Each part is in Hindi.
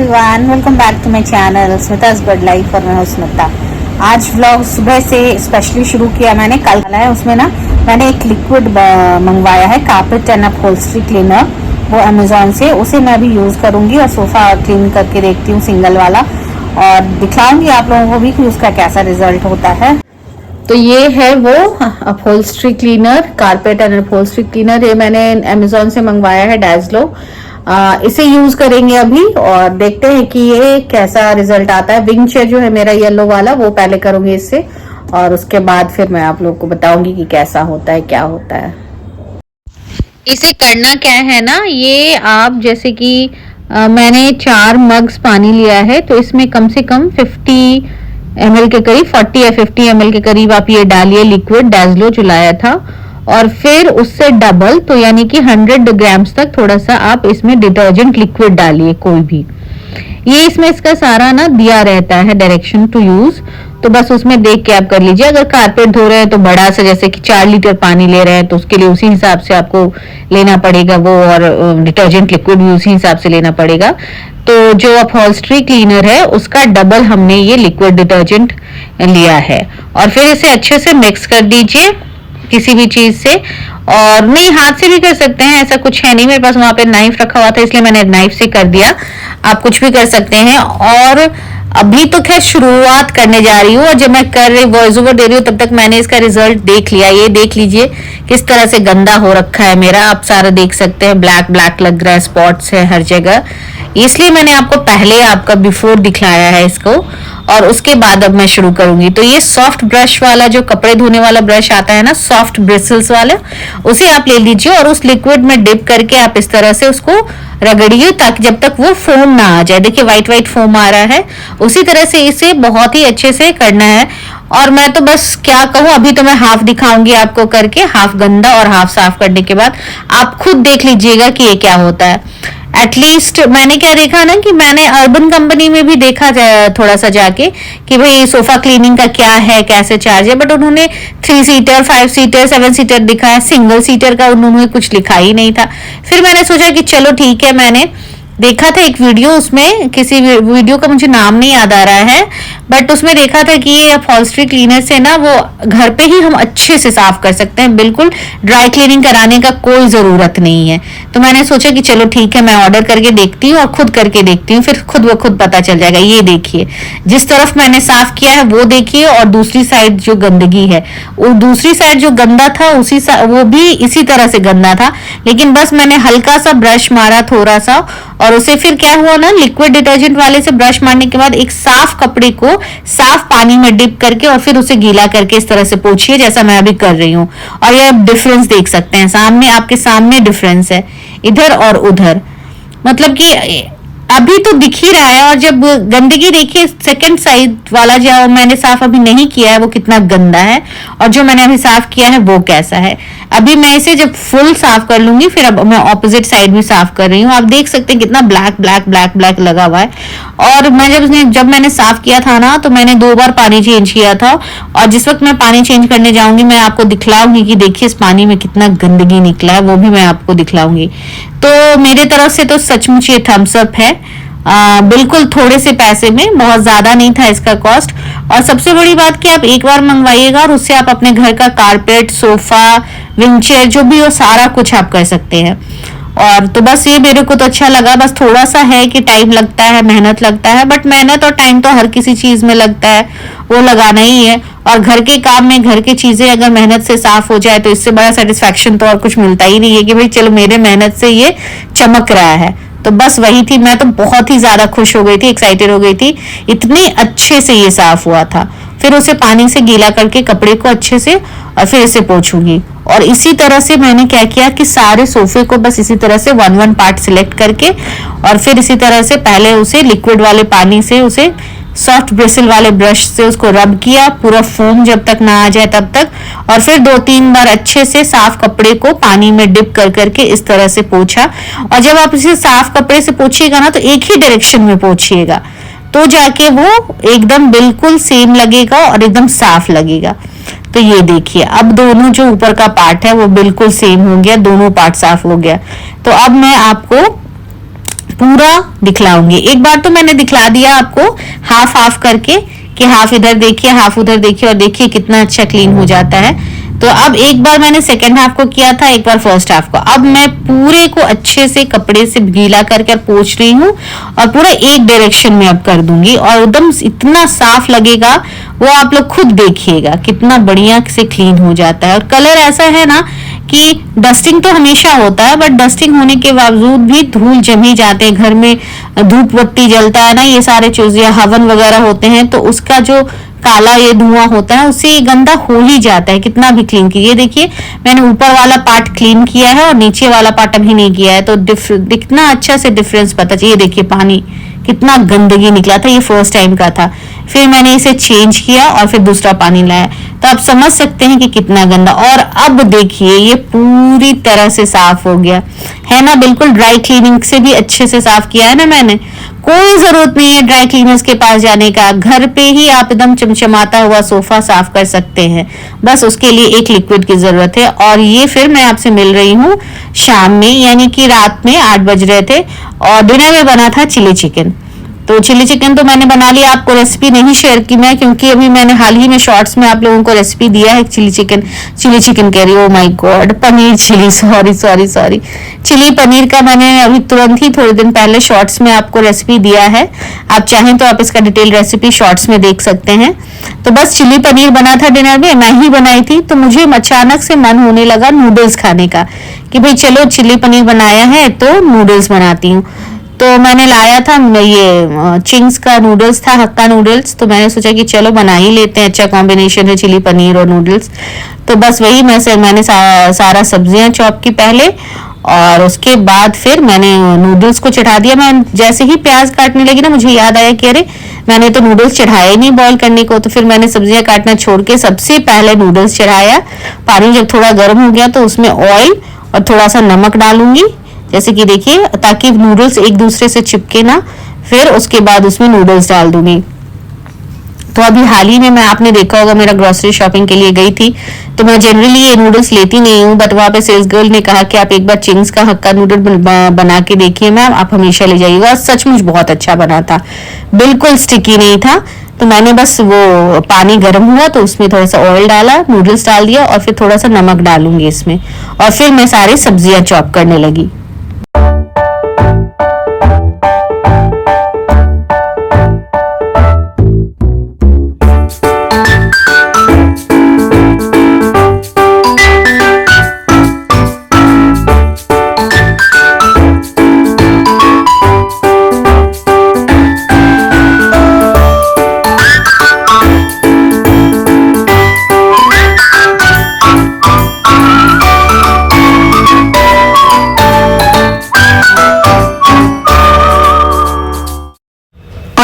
Everyone, welcome back to my channel Smita's good life और मैं हूं स्मिता। आज व्लॉग सुबह से स्पेशली शुरू किया मैंने, कल है उसमें ना मैंने एक लिक्विड मंगवाया है कार्पेट एंड अपहोल्स्ट्री क्लीनर, वो अमेजोन से। उसे मैं अभी यूज करूंगी और सोफा क्लीन करके देखती हूँ सिंगल वाला, और दिखाऊंगी आप लोगों को भी कि उसका कैसा रिजल्ट होता है। तो ये है वो upholstery cleaner, carpet and upholstery cleaner. ये मैंने अमेजोन से मंगवाया है, डैजलो। इसे यूज करेंगे अभी और देखते हैं कि ये कैसा रिजल्ट आता है। विंग चेयर जो है मेरा येलो वाला, वो पहले करूंगी इससे, और उसके बाद फिर मैं आप लोग को बताऊंगी कि कैसा होता है, क्या होता है। इसे करना क्या है ना, ये आप जैसे कि मैंने 4 मग्स पानी लिया है, तो इसमें कम से कम 50 ml के करीब, 40 या 50 ml के करीब आप ये डालिए लिक्विड डैजलो जो लाया था, और फिर उससे डबल, तो यानी कि 100 ग्राम्स तक थोड़ा सा आप इसमें डिटर्जेंट लिक्विड डालिए कोई भी। ये इसमें इसका सारा ना दिया रहता है डायरेक्शन टू यूज, तो बस उसमें देख के आप कर लीजिए। अगर कारपेट धो रहे हैं तो बड़ा सा, जैसे कि 4 लीटर पानी ले रहे हैं, तो उसके लिए उसी हिसाब से आपको लेना पड़ेगा वो, और डिटर्जेंट लिक्विड भी उसी हिसाब से लेना पड़ेगा। तो जो अपहोल्स्ट्री क्लीनर है उसका डबल हमने ये लिक्विड डिटर्जेंट लिया है, और फिर इसे अच्छे से मिक्स कर दीजिए किसी भी चीज से, और नहीं हाथ से भी कर सकते हैं, ऐसा कुछ है नहीं। मेरे पास वहां पे नाइफ रखा हुआ था इसलिए मैंने नाइफ से कर दिया, आप कुछ भी कर सकते हैं। और अभी तो खैर शुरुआत करने जा रही हूँ, और जब मैं कर रही वॉइस ओवर दे रही हूँ तब तक मैंने इसका रिजल्ट देख लिया। ये देख लीजिए किस तरह से गंदा हो रखा है मेरा, आप सारा देख सकते हैं, ब्लैक ब्लैक लग रहा है, स्पॉट्स है हर जगह। इसलिए मैंने आपको पहले आपका बिफोर दिखाया है इसको, और उसके बाद अब मैं शुरू करूंगी। तो ये सॉफ्ट ब्रश वाला जो कपड़े धोने वाला ब्रश आता है ना, सॉफ्ट ब्रिसल्स वाला, उसे आप ले लीजिए और उस लिक्विड में डिप करके आप इस तरह से उसको रगड़िए, ताकि जब तक वो फोम ना आ जाए। देखिए व्हाइट व्हाइट फोम आ रहा है, उसी तरह से इसे बहुत ही अच्छे से करना है। और मैं तो बस क्या कहूँ, अभी तो मैं हाफ दिखाऊंगी आपको करके, हाफ गंदा और हाफ साफ करने के बाद आप खुद देख लीजिएगा कि ये क्या होता है। एटलीस्ट मैंने क्या देखा ना, कि मैंने अर्बन कंपनी में भी देखा थोड़ा सा जाके कि भाई सोफा क्लीनिंग का क्या है, कैसे चार्ज है, बट उन्होंने 3 सीटर 5 सीटर 7 सीटर दिखाया, सिंगल सीटर का उन्होंने कुछ लिखा ही नहीं था। फिर मैंने सोचा कि चलो ठीक है, मैंने देखा था एक वीडियो, उसमें किसी वीडियो का मुझे नाम नहीं याद आ रहा है, बट उसमें देखा था कि ये अपहोल्स्ट्री क्लीनर से ना वो घर पे ही हम अच्छे से साफ कर सकते हैं, बिल्कुल ड्राई क्लीनिंग कराने का कोई जरूरत नहीं है। तो मैंने सोचा कि चलो ठीक है, मैं ऑर्डर करके देखती हूँ और खुद करके देखती हूँ, फिर खुद ब खुद पता चल जाएगा। ये देखिए जिस तरफ मैंने साफ किया है वो देखिए, और दूसरी साइड जो गंदगी है, वो दूसरी साइड जो गंदा था वो भी इसी तरह से गंदा था, लेकिन बस मैंने हल्का सा ब्रश मारा थोड़ा सा, और उसे फिर क्या हुआ ना, लिक्विड डिटर्जेंट वाले से ब्रश मारने के बाद एक साफ कपड़े को साफ पानी में डिप करके और फिर उसे गीला करके इस तरह से पोंछिए, जैसा मैं अभी कर रही हूँ। और ये आप डिफरेंस देख सकते हैं, सामने आपके सामने डिफरेंस है इधर और उधर, मतलब कि अभी तो दिख ही रहा है। और जब गंदगी देखिए, सेकंड साइड वाला जो मैंने साफ अभी नहीं किया है वो कितना गंदा है, और जो मैंने अभी साफ किया है वो कैसा है। अभी मैं इसे जब फुल साफ कर लूंगी, फिर अब मैं ऑपोजिट साइड भी साफ कर रही हूँ। आप देख सकते हैं कितना ब्लैक ब्लैक ब्लैक ब्लैक लगा हुआ है। और मैं जब मैंने साफ किया था ना, तो मैंने 2 बार पानी चेंज किया था, और जिस वक्त मैं पानी चेंज करने जाऊंगी मैं आपको दिखलाऊंगी कि देखिए इस पानी में कितना गंदगी निकला है, वो भी मैं आपको दिखलाऊंगी। तो मेरे तरफ से तो सचमुच ये थम्स अप है, बिल्कुल थोड़े से पैसे में, बहुत ज्यादा नहीं था इसका कॉस्ट। और सबसे बड़ी बात कि आप एक बार मंगवाइएगा और उससे आप अपने घर का कारपेट, सोफा, विंग चेयर जो भी हो सारा कुछ आप कर सकते हैं। और तो बस ये मेरे को तो अच्छा लगा। बस थोड़ा सा है कि टाइम लगता है, मेहनत लगता है, बट मेहनत और टाइम तो हर किसी चीज में लगता है, वो लगाना ही है। और घर के काम में घर की चीजें अगर मेहनत से साफ हो जाए तो इससे बड़ा सेटिस्फेक्शन तो और कुछ मिलता ही नहीं है कि भाई चलो मेरे मेहनत से ये चमक रहा है। तो बस वही थी, मैं तो बहुत ही ज्यादा खुश हो गई थी, एक्साइटेड हो गई थी, इतने अच्छे से ये साफ हुआ था। फिर उसे पानी से गीला करके कपड़े को अच्छे से, और फिर इसे पोंछूंगी। और इसी तरह से मैंने क्या किया कि सारे सोफे को बस इसी तरह से 1 पार्ट सिलेक्ट करके, और फिर इसी तरह से पहले उसे लिक्विड वाले पानी से, उसे सॉफ्ट ब्रिसल वाले ब्रश से उसको रब किया, पूरा फोम जब तक ना आ जाए तब तक, और फिर 2-3 बार अच्छे से साफ कपड़े को पानी में डिप कर करके इस तरह से पोंछा। और जब आप इसे साफ कपड़े से पोंछिएगा ना, तो एक ही डायरेक्शन में पोंछिएगा, तो जाके वो एकदम बिल्कुल सेम लगेगा और एकदम साफ लगेगा। तो ये देखिए, अब दोनों जो ऊपर का पार्ट है वो बिल्कुल सेम हो गया, दोनों पार्ट साफ हो गया। तो अब मैं आपको पूरा दिखलाऊंगी। एक बार तो मैंने दिखला दिया आपको हाफ हाफ करके कि हाफ इधर देखिए हाफ उधर देखिए, और देखिए कितना अच्छा क्लीन हो जाता है। तो अब एक बार मैंने सेकेंड हाफ को किया था, एक बार फर्स्ट हाफ को। अब मैं पूरे को अच्छे से कपड़े से गीला करके पोंछ रही हूँ और पूरा एक डायरेक्शन में अब कर दूंगी, और एकदम इतना साफ लगेगा वो आप लोग खुद देखिएगा कितना बढ़िया से क्लीन हो जाता है। और कलर ऐसा है ना कि डस्टिंग तो हमेशा होता है, बट डस्टिंग होने के बावजूद भी धूल जम ही जाते हैं। घर में धूप बत्ती जलता है ना, ये सारे चीजें हवन वगैरह होते हैं, तो उसका जो काला ये धुआं होता है उससे ये गंदा हो ही जाता है कितना भी क्लीन कीजिए। देखिए मैंने ऊपर वाला पार्ट क्लीन किया है और नीचे वाला पार्ट अभी नहीं किया है, तो कितना अच्छा से डिफरेंस पता चाहिए। देखिए पानी कितना गंदगी निकला था, ये फर्स्ट टाइम का था। फिर मैंने इसे चेंज किया और फिर दूसरा पानी लाया, तो आप समझ सकते हैं कि कितना गंदा। और अब देखिए ये पूरी तरह से साफ हो गया है ना, बिल्कुल ड्राई क्लीनिंग से भी अच्छे से साफ किया है ना मैंने। कोई जरूरत नहीं है ड्राई क्लीनर्स के पास जाने का, घर पे ही आप एकदम चमचमाता हुआ सोफा साफ कर सकते हैं। बस उसके लिए एक लिक्विड की जरूरत है। और ये फिर मैं आपसे मिल रही हूँ शाम में, यानी कि रात में 8 बज रहे थे, और डिनर में बना था चिली चिकन। तो चिली चिकन तो मैंने बना लिया, आपको रेसिपी नहीं शेयर की मैं, क्योंकि अभी मैंने हाल ही में शॉर्ट्स में आप लोगों को रेसिपी दिया है चिली चिकन कह रही हूँ, oh my god, paneer chilli, sorry chilli paneer का मैंने अभी तुरंत ही थोड़े दिन पहले शॉर्ट्स में आपको रेसिपी दिया है। आप चाहें तो आप इसका डिटेल रेसिपी शॉर्ट्स में देख सकते हैं। तो बस चिली पनीर बना था डिनर में, मैं ही बनाई थी। तो मुझे अचानक से मन होने लगा नूडल्स खाने का, कि भाई चलो चिली पनीर बनाया है तो नूडल्स बनाती हूँ। तो मैंने लाया था ये चिंग्स का नूडल्स था, हक्का नूडल्स। तो मैंने सोचा कि चलो बना ही लेते हैं, अच्छा कॉम्बिनेशन है चिली पनीर और नूडल्स। तो बस वही मैंने सारा सब्जियां चॉप की पहले, और उसके बाद फिर मैंने नूडल्स को चढ़ा दिया। मैं जैसे ही प्याज काटने लगी ना, मुझे याद आया कि अरे मैंने तो नूडल्स चढ़ाया ही नहीं बॉईल करने को। तो फिर मैंने सब्जियां काटना छोड़ के सबसे पहले नूडल्स चढ़ाया। पानी जब थोड़ा गर्म हो गया तो उसमें ऑयल और थोड़ा सा नमक डालूंगी, जैसे कि देखिए, ताकि नूडल्स एक दूसरे से चिपके ना। फिर उसके बाद उसमें नूडल्स डाल दूंगी। तो अभी हाल ही में आपने देखा होगा मेरा ग्रोसरी शॉपिंग के लिए गई थी, तो मैं जनरली ये नूडल्स लेती नहीं हूँ, बट वहाँ पे सेल्स गर्ल ने कहा कि आप एक बार चिंग्स का हक्का नूडल बना के देखिए मैम, आप हमेशा ले जाइएगा। और सचमुच बहुत अच्छा बना था, बिल्कुल स्टिकी नहीं था। तो मैंने बस वो पानी गर्म हुआ तो उसमें थोड़ा सा ऑयल डाला, नूडल्स डाल दिया, और फिर थोड़ा सा नमक डालूंगी इसमें, और फिर मैं सारी सब्जियां चॉप करने लगी।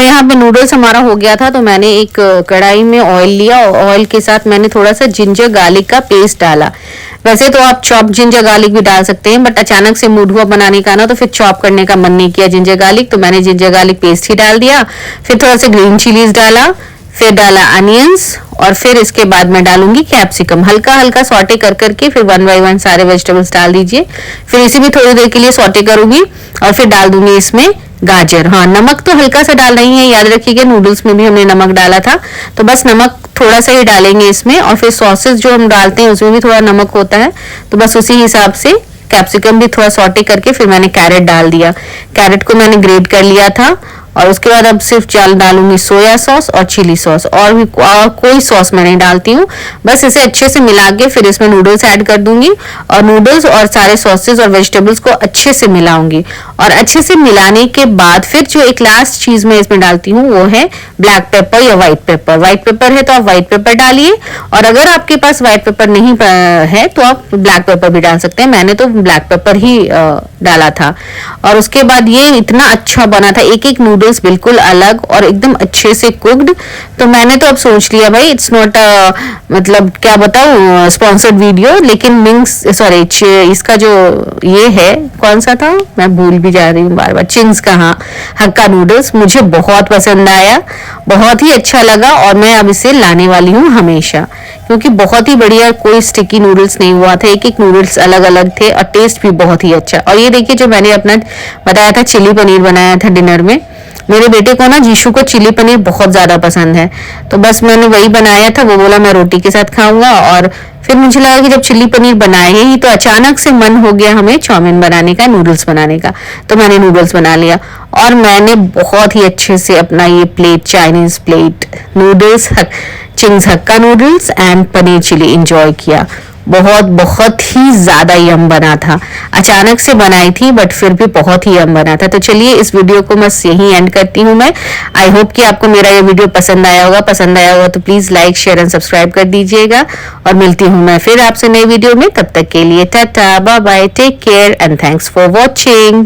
यहाँ पे नूडल्स हमारा हो गया था, तो मैंने एक कढ़ाई में ऑयल लिया, और ऑयल के साथ मैंने थोड़ा सा जिंजर गार्लिक का पेस्ट डाला। वैसे तो आप चॉप जिंजर गार्लिक भी डाल सकते हैं, बट अचानक से मूड हुआ बनाने का ना, तो फिर चॉप करने का मन नहीं किया जिंजर गार्लिक, तो मैंने जिंजर गार्लिक पेस्ट ही डाल दिया। फिर थोड़ा सा ग्रीन चिलीज डाला, फिर डाला अनियंस, और फिर इसके बाद मैं डालूंगी कैप्सिकम। हल्का हल्का सॉटे कर करके फिर 1 बाय 1 सारे वेजिटेबल्स डाल दीजिए। फिर इसे भी थोड़ी देर के लिए सॉटे करूंगी, और फिर डाल दूंगी इसमें गाजर। हाँ, नमक तो हल्का सा डालना ही है, याद रखिएगा नूडल्स में भी हमने नमक डाला था, तो बस नमक थोड़ा सा ही डालेंगे इसमें। और फिर सॉसेस जो हम डालते हैं उसमें भी थोड़ा नमक होता है, तो बस उसी हिसाब से कैप्सिकम भी थोड़ा सॉटे करके फिर मैंने कैरेट डाल दिया। कैरेट को मैंने ग्रेट कर लिया था, और उसके बाद अब सिर्फ चाल डालूंगी सोया सॉस और चिली सॉस, और भी कोई सॉस मैं नहीं डालती हूँ। बस इसे अच्छे से मिला के फिर इसमें नूडल्स ऐड कर दूंगी, और नूडल्स और सारे सॉसेस और वेजिटेबल्स को अच्छे से मिलाऊंगी। और अच्छे से मिलाने के बाद फिर जो एक लास्ट चीज मैं इसमें डालती हूँ वो है ब्लैक पेपर या व्हाइट पेपर। व्हाइट पेपर है तो आप व्हाइट पेपर डालिए, और अगर आपके पास व्हाइट पेपर नहीं है तो आप ब्लैक पेपर भी डाल सकते हैं। मैंने तो ब्लैक पेपर ही डाला था। और उसके बाद ये इतना अच्छा बना था, एक एक नूडल्स बिल्कुल अलग और एकदम अच्छे से कुक्ड। तो मैंने तो अब सोच लिया भाई इट्स नॉट मतलब क्या बताऊं स्पॉन्सर्ड वीडियो, लेकिन मिंग्स सॉरी इसका जो ये है कौन सा था मैं भूल भी जा रही हूँ बार बार, चिंग्स का हाँ हक्का नूडल्स मुझे बहुत पसंद आया, बहुत ही अच्छा लगा, और मैं अब इसे लाने वाली हूँ हमेशा, क्योंकि बहुत ही बढ़िया, कोई स्टिकी नूडल्स नहीं हुआ था, एक एक नूडल्स अलग अलग थे और टेस्ट भी बहुत ही अच्छा। और ये देखिए जो मैंने अपना बताया था चिली पनीर बनाया था डिनर में, मेरे बेटे को ना जीशु को चिली पनीर बहुत ज्यादा पसंद है, तो बस मैंने वही बनाया था। वो बोला मैं रोटी के साथ खाऊंगा, और फिर मुझे लगा कि जब चिली पनीर बनाए ही तो अचानक से मन हो गया हमें चाउमीन बनाने का, नूडल्स बनाने का, तो मैंने नूडल्स बना लिया। और मैंने बहुत ही अच्छे से अपना ये plate, Chinese plate noodles, Ching's Hakka noodles and paneer chilli enjoy किया। बहुत बहुत ही ज्यादा यम बना था, अचानक से बनाई थी बट फिर भी बहुत ही यम बना था। तो चलिए इस वीडियो को बस यही एंड करती हूँ मैं। आई होप कि आपको मेरा ये वीडियो पसंद आया होगा। पसंद आया होगा तो please like, share and subscribe कर दीजिएगा, और मिलती हूँ मैं फिर आपसे नई वीडियो में। तब तक के लिए tata, bye bye, take care and thanks for watching.